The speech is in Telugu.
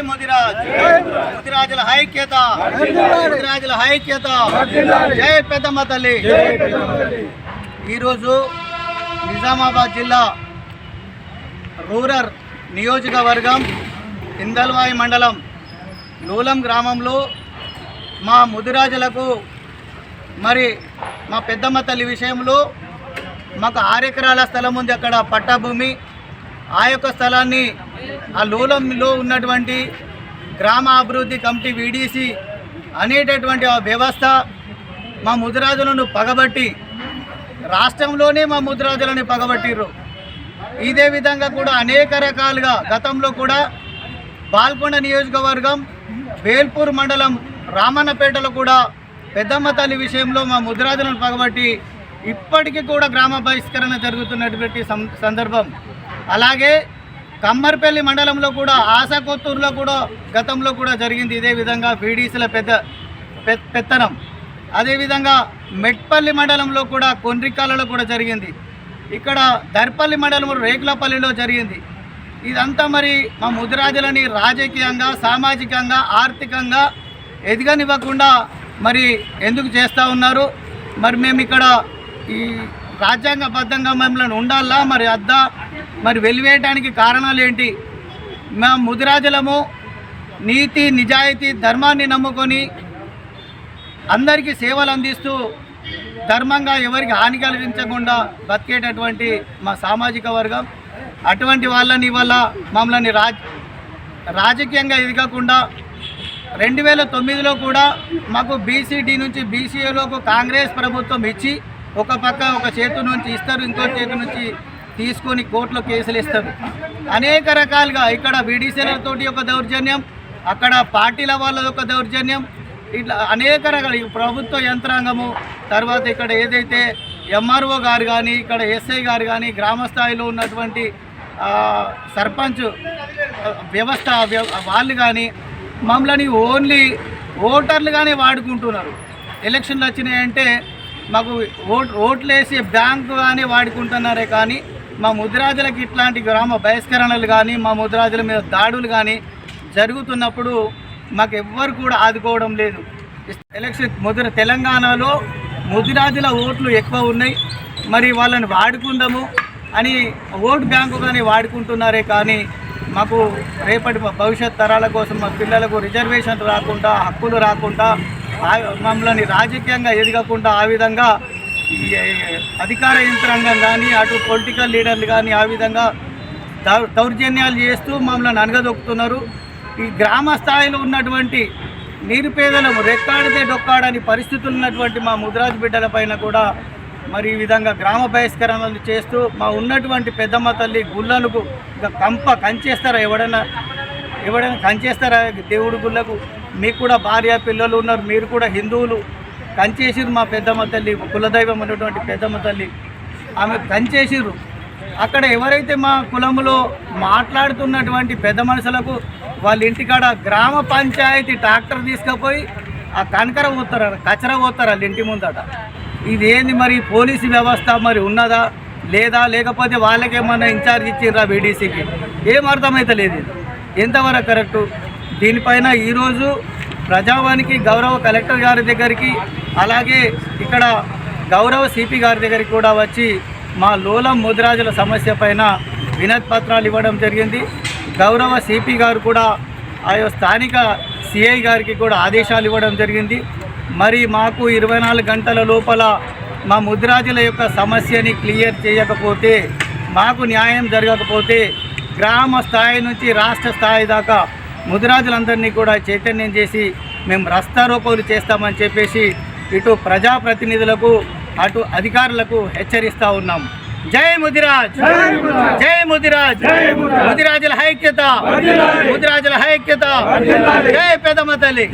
ముదిరాజ్ ముదిరాజుల ఐక్యత ముదిరాజుల ఐక్యత జై పెద్దమ్మ తల్లి. ఈరోజు నిజామాబాద్ జిల్లా రూరల్ నియోజకవర్గం ఇందల్వాయి మండలం లూలం గ్రామంలో మా ముదిరాజులకు మరి మా పెద్దమ్మ తల్లి విషయంలో మాకు 6 ఎకరాల స్థలం ఉంది. అక్కడ పట్టాభూమి. ఆ యొక్క స్థలాన్ని ఆ లూలంలో ఉన్నటువంటి గ్రామ అభివృద్ధి కమిటీ వీడీసీ అనేటటువంటి ఆ వ్యవస్థ మా ముదిరాజులను పగబట్టి రాష్ట్రంలోనే మా ముదిరాజులని పగబట్టిర్రు. ఇదే విధంగా కూడా అనేక రకాలుగా గతంలో కూడా బాల్కొండ నియోజకవర్గం వేల్పూర్ మండలం రామన్నపేటలో కూడా పెద్దమ్మ తల్లి విషయంలో మా ముదిరాజులను పగబట్టి ఇప్పటికీ కూడా గ్రామ బహిష్కరణ జరుగుతున్నటువంటి సందర్భం. అలాగే కమ్మర్పల్లి మండలంలో కూడా ఆశాకొత్తూరులో కూడా గతంలో కూడా జరిగింది ఇదే విధంగా బీడీసీల పెత్తనం. అదేవిధంగా మెట్పల్లి మండలంలో కూడా కొండ్రికాలలో కూడా జరిగింది. ఇక్కడ దర్పల్లి మండలం రేకులపల్లిలో జరిగింది. ఇదంతా మరి మా ముదిరాజులని రాజకీయంగా సామాజికంగా ఆర్థికంగా ఎదగనివ్వకుండా మరి ఎందుకు చేస్తూ ఉన్నారు? మరి మేము ఇక్కడ ఈ రాజ్యాంగబద్ధంగా మమ్మల్ని ఉండాలా మరి మరి వెలివేయడానికి కారణాలు ఏంటి? మేము ముదిరాజులము నీతి నిజాయితీ ధర్మాన్ని నమ్ముకొని అందరికీ సేవలు అందిస్తూ ధర్మంగా ఎవరికి హాని కలిగించకుండా బతికేటటువంటి మా సామాజిక వర్గం. అటువంటి వాళ్ళని వల్ల మమ్మల్ని రాజకీయంగా ఎదగకుండా 2009లో కూడా మాకు బీసీడీ నుంచి బీసీఏలోకి కాంగ్రెస్ ప్రభుత్వం ఇచ్చి ఒక పక్క ఒక చేతు నుంచి ఇస్తారు, ఇంకో చేతు నుంచి తీసుకొని కోర్టులో కేసులు ఇస్తారు. అనేక రకాలుగా ఇక్కడ బీడీసీలతోటి ఒక దౌర్జన్యం, అక్కడ పార్టీల వాళ్ళది ఒక దౌర్జన్యం, ఇట్లా అనేక రకాల ప్రభుత్వ యంత్రాంగము. తర్వాత ఇక్కడ ఏదైతే ఎంఆర్ఓ గారు కానీ ఇక్కడ ఎస్ఐ గారు కానీ గ్రామ స్థాయిలో ఉన్నటువంటి సర్పంచ్ వ్యవస్థ వాళ్ళు కానీ మమ్మల్ని ఓన్లీ ఓటర్లుగానే వాడుకుంటున్నారు. ఎలక్షన్లు వచ్చినాయంటే మాకు ఓట్లు వేసి బ్యాంకు కానీ వాడుకుంటున్నారే కానీ మా ముదిరాజులకు ఇట్లాంటి గ్రామ బహిష్కరణలు కానీ మా ముదిరాజుల మీద దాడులు కానీ జరుగుతున్నప్పుడు మాకు ఎవ్వరు కూడా ఆదుకోవడం లేదు. ఎలక్షన్ తెలంగాణలో ముదిరాజుల ఓట్లు ఎక్కువ ఉన్నాయి, మరి వాళ్ళని వాడుకుందాము అని ఓటు బ్యాంకు కానీ వాడుకుంటున్నారే కానీ మాకు రేపటి భవిష్యత్ తరాల కోసం మా పిల్లలకు రిజర్వేషన్ రాకుండా హక్కులు రాకుండా మమ్మల్ని రాజకీయంగా ఎదగకుండా ఆ విధంగా అధికార యంత్రాంగం కానీ అటు పొలిటికల్ లీడర్లు కానీ ఆ విధంగా దౌర్జన్యాలు చేస్తూ మమ్మల్ని అనగదొక్కుతున్నారు. ఈ గ్రామ స్థాయిలో ఉన్నటువంటి నిరుపేదలకు రెక్కాడితే డొక్కాడని పరిస్థితులు ఉన్నటువంటి మా ముదిరాజు బిడ్డల పైన కూడా మరి ఈ విధంగా గ్రామ బహిష్కరణలు చేస్తూ మా ఉన్నటువంటి పెద్దమ్మ తల్లి గుళ్ళలకు కంచేస్తారా? ఎవడైనా కంచేస్తారా? దేవుడి గుళ్ళకు మీకు కూడా భార్య పిల్లలు ఉన్నారు, మీరు కూడా హిందువులు, కంచేసిరు మా పెద్దమ్మ తల్లి కులదైవం ఉన్నటువంటి పెద్దమ్మ తల్లి ఆమె కంచేసిరు. అక్కడ ఎవరైతే మా కులములో మాట్లాడుతున్నటువంటి పెద్ద మనుషులకు వాళ్ళ ఇంటికాడ గ్రామ పంచాయతీ ట్రాక్టర్ తీసుకుపోయి ఆ కనకర పోతారు, కచర పోతారు వాళ్ళ ఇంటి ముందట. ఇదేంది మరి పోలీసు వ్యవస్థ మరి ఉన్నదా లేదా, లేకపోతే వాళ్ళకేమన్నా ఇన్ఛార్జ్ ఇచ్చిర్రా బీడీసీకి? ఏం అర్థమైతలేదు. ఎంతవరకు కరెక్టు? దీనిపైన ఈరోజు ప్రజావానికి గౌరవ కలెక్టర్ గారి దగ్గరికి అలాగే ఇక్కడ గౌరవ సిపి గారి దగ్గరికి కూడా వచ్చి మా లూలం ముదిరాజుల సమస్య పైన వినతి పత్రాలు ఇవ్వడం జరిగింది. గౌరవ సిపి గారు కూడా ఆయా స్థానిక సిఐ గారికి కూడా ఆదేశాలు ఇవ్వడం జరిగింది. మరి మాకు 24 గంటల లోపల మా ముదిరాజుల యొక్క సమస్యని క్లియర్ చేయకపోతే, మాకు న్యాయం జరగకపోతే గ్రామ స్థాయి నుంచి రాష్ట్ర స్థాయి దాకా ముదిరాజులందరినీ కూడా చైతన్యం చేసి మేము రస్తారోకోలు చేస్తామని చెప్పేసి ఇటు ప్రజాప్రతినిధులకు అటు అధికారులకు హెచ్చరిస్తూ ఉన్నాం. జై ముదిరాజ్, జై ముదిరాజ్, ముదిరాజుల ఐక్యత, ముదిరాజుల ఐక్యత, జై పెద్దమ్మ తల్లి.